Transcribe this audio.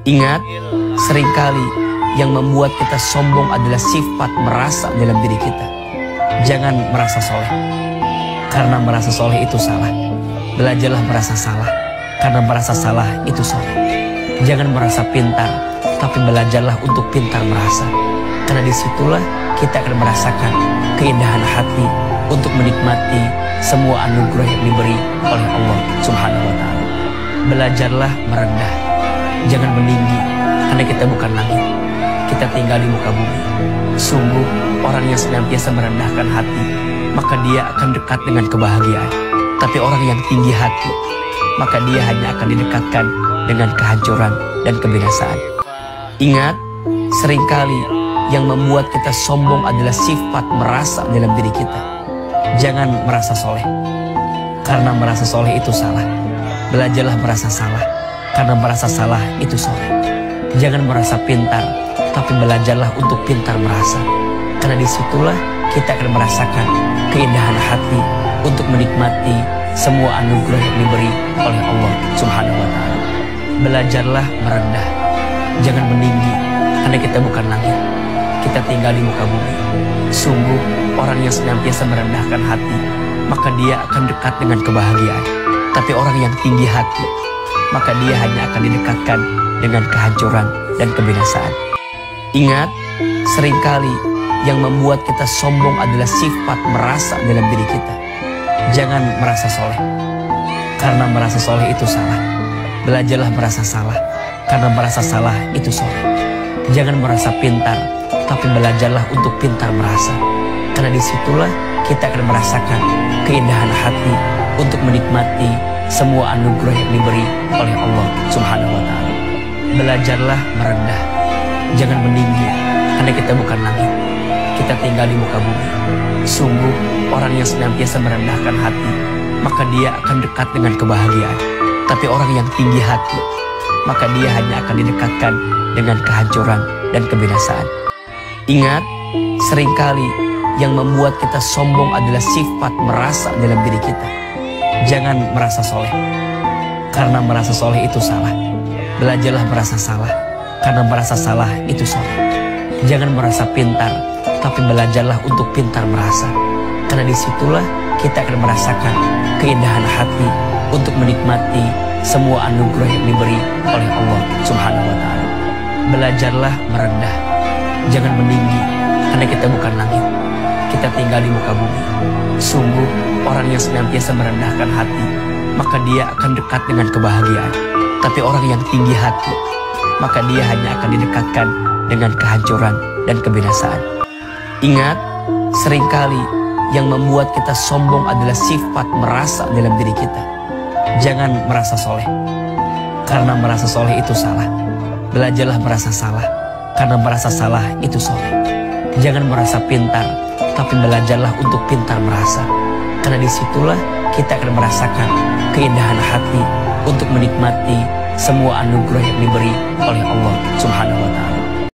Ingat, seringkali yang membuat kita sombong adalah sifat merasa dalam diri kita. Jangan merasa soleh, karena merasa soleh itu salah. Belajarlah merasa salah, karena merasa salah itu soleh. Jangan merasa pintar, tapi belajarlah untuk pintar merasa. Karena disitulah kita akan merasakan keindahan hati untuk menikmati semua anugerah yang diberi oleh Allah Subhanahu wa Ta'ala. Belajarlah merendah, jangan meninggi, karena kita bukan langit, kita tinggal di muka bumi. Sungguh orang yang senantiasa merendahkan hati, maka dia akan dekat dengan kebahagiaan. Tapi orang yang tinggi hati, maka dia hanya akan didekatkan dengan kehancuran dan kebinasaan. Ingat, seringkali yang membuat kita sombong adalah sifat merasa dalam diri kita. Jangan merasa soleh, karena merasa soleh itu salah. Belajarlah merasa salah, karena merasa salah itu soleh. Jangan merasa pintar, tapi belajarlah untuk pintar merasa. Karena disitulah kita akan merasakan keindahan hati untuk menikmati semua anugerah yang diberi oleh Allah Subhanahu wa Ta'ala. Belajarlah merendah, jangan meninggi, karena kita bukan langit, kita tinggal di muka bumi. Sungguh orang yang senantiasa merendahkan hati, maka dia akan dekat dengan kebahagiaan. Tapi orang yang tinggi hati, maka dia hanya akan didekatkan dengan kehancuran dan kebinasaan. Ingat, seringkali yang membuat kita sombong adalah sifat merasa dalam diri kita. Jangan merasa soleh, karena merasa soleh itu salah. Belajarlah merasa salah, karena merasa salah itu soleh. Jangan merasa pintar, tapi belajarlah untuk pintar merasa. Karena disitulah kita akan merasakan keindahan hati untuk menikmati semua anugerah yang diberi oleh Allah Subhanahu wa Ta'ala. Belajarlah merendah, jangan meninggi, karena kita bukan langit, kita tinggal di muka bumi. Sungguh orang yang senantiasa merendahkan hati, maka dia akan dekat dengan kebahagiaan. Tapi orang yang tinggi hati, maka dia hanya akan didekatkan dengan kehancuran dan kebinasaan. Ingat, seringkali yang membuat kita sombong adalah sifat merasa dalam diri kita. Jangan merasa soleh, karena merasa soleh itu salah. Belajarlah merasa salah, karena merasa salah itu soleh. Jangan merasa pintar, tapi belajarlah untuk pintar merasa. Karena disitulah kita akan merasakan keindahan hati untuk menikmati semua anugerah yang diberi oleh Allah Subhanahu wa Ta'ala. Belajarlah merendah, jangan meninggi, karena kita bukan langit, kita tinggal di muka bumi. Sungguh orang yang senantiasa merendahkan hati, maka dia akan dekat dengan kebahagiaan. Tapi orang yang tinggi hati, maka dia hanya akan didekatkan dengan kehancuran dan kebinasaan. Ingat, seringkali yang membuat kita sombong adalah sifat merasa dalam diri kita. Jangan merasa soleh, karena merasa soleh itu salah. Belajarlah merasa salah, karena merasa salah itu soleh. Jangan merasa pintar, tapi belajarlah untuk pintar merasa. Karena disitulah kita akan merasakan keindahan hati untuk menikmati semua anugerah yang diberi oleh Allah Subhanahu wa Ta'ala.